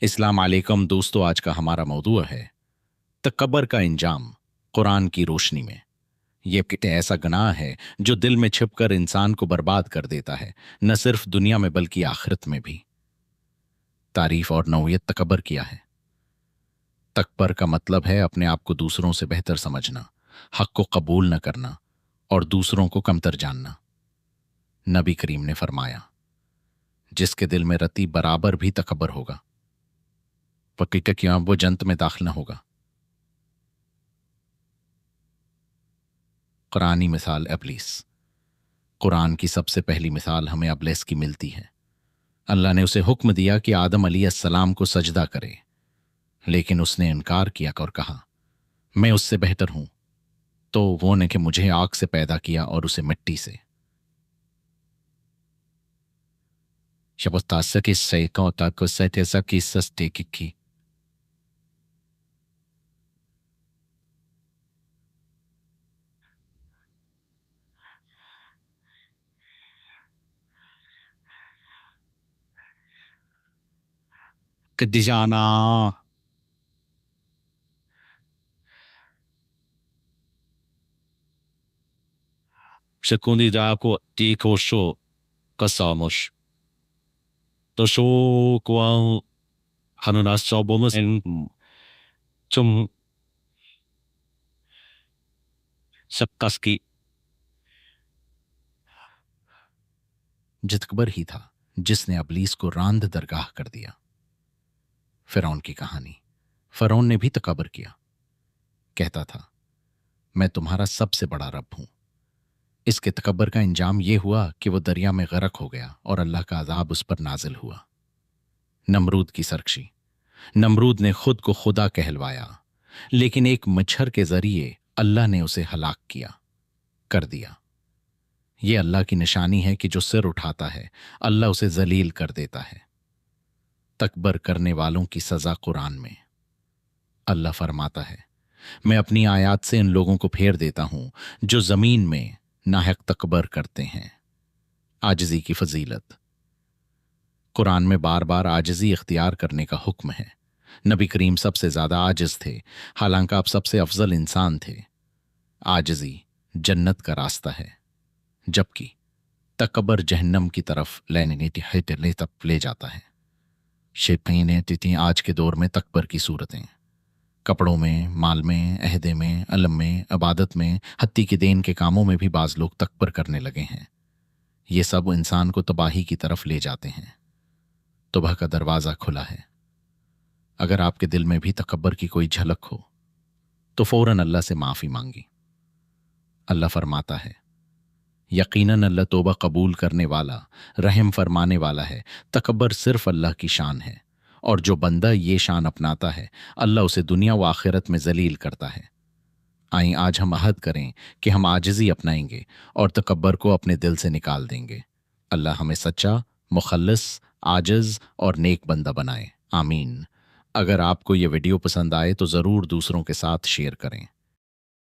इस्लाम अलैकुम दोस्तों, आज का हमारा मौदूअ है तकब्बर का इंजाम कुरान की रोशनी में। यह एक ऐसा गुनाह है जो दिल में छिपकर इंसान को बर्बाद कर देता है, न सिर्फ दुनिया में बल्कि आखिरत में भी। तारीफ और नौयत तकब्बर किया है। तकब्बर का मतलब है अपने आप को दूसरों से बेहतर समझना, हक को कबूल न करना और दूसरों को कमतर जानना। नबी करीम ने फरमाया, जिसके दिल में रति बराबर भी तकब्बर होगा, हकीकत क्या वो जन्नत में दाखिल न होगा। कुरानी मिसाल इब्लीस। कुरान की सबसे पहली मिसाल हमें अबलेस की मिलती है। अल्लाह ने उसे हुक्म दिया कि आदम अलैहिस्सलाम को सजदा करे, लेकिन उसने इनकार किया और कहा, मैं उससे बेहतर हूं। तो वो ने कि मुझे आग से पैदा किया और उसे मिट्टी से। शबस्तासकी सैकों तक सैतेसा की सस्ते की कदिजाना secondi dako tiko sho kasamos. To sho kwang hanunas sobomus en zum सबकास्की। जितकबर ही था जिसने अबलीस को रांद दरगाह कर दिया। फिरौन की कहानी। फिरौन ने भी तकबर किया, कहता था, मैं तुम्हारा सबसे बड़ा रब हूं। इसके तकबर का इंजाम यह हुआ कि वो दरिया में गरक हो गया और अल्लाह का अजाब उस पर नाजिल हुआ। नमरूद की सरकशी। नमरूद ने खुद को खुदा कहलवाया, लेकिन एक मच्छर के जरिए अल्लाह ने उसे हलाक किया कर दिया। यह अल्लाह की निशानी है कि जो सिर उठाता है अल्लाह उसे जलील कर देता है। तकबर करने वालों की सजा कुरान में। अल्लाह फरमाता है, मैं अपनी आयात से इन लोगों को फेर देता हूं जो जमीन में नाहक तकबर करते हैं। आजिजी की फजीलत। कुरान में बार बार आजिजी इख्तियार करने का हुक्म है। नबी करीम सबसे ज्यादा आजिज थे, हालांकि आप सबसे अफजल इंसान थे। आजिजी जन्नत का रास्ता है, जबकि तकबर जहन्नम की तरफ ले जाता है। शेखीन आज के दौर में तकबर की सूरतें कपड़ों में, माल में, अहदे में, अलम में, इबादत में, हत्ती के देन के कामों में भी बाज लोग तकबर करने लगे हैं। ये सब इंसान को तबाही की तरफ ले जाते हैं। तौबा का दरवाज़ा खुला है। अगर आपके दिल में भी तकब्बर की कोई झलक हो तो फौरन अल्लाह से माफ़ी मांगी। अल्लाह फरमाता है, यकीनन अल्लाह तौबा कबूल करने वाला, रहम फरमाने वाला है। तकब्बर सिर्फ अल्लाह की शान है, और जो बंदा ये शान अपनाता है अल्लाह उसे दुनिया व आखिरत में जलील करता है। आइए आज हम अहद करें कि हम आजिज़ी अपनाएंगे और तकब्बर को अपने दिल से निकाल देंगे। अल्लाह हमें सच्चा, मुखल्लिस, आजिज़ और नेक बंदा बनाए। आमीन। अगर आपको ये वीडियो पसंद आए तो ज़रूर दूसरों के साथ शेयर करें।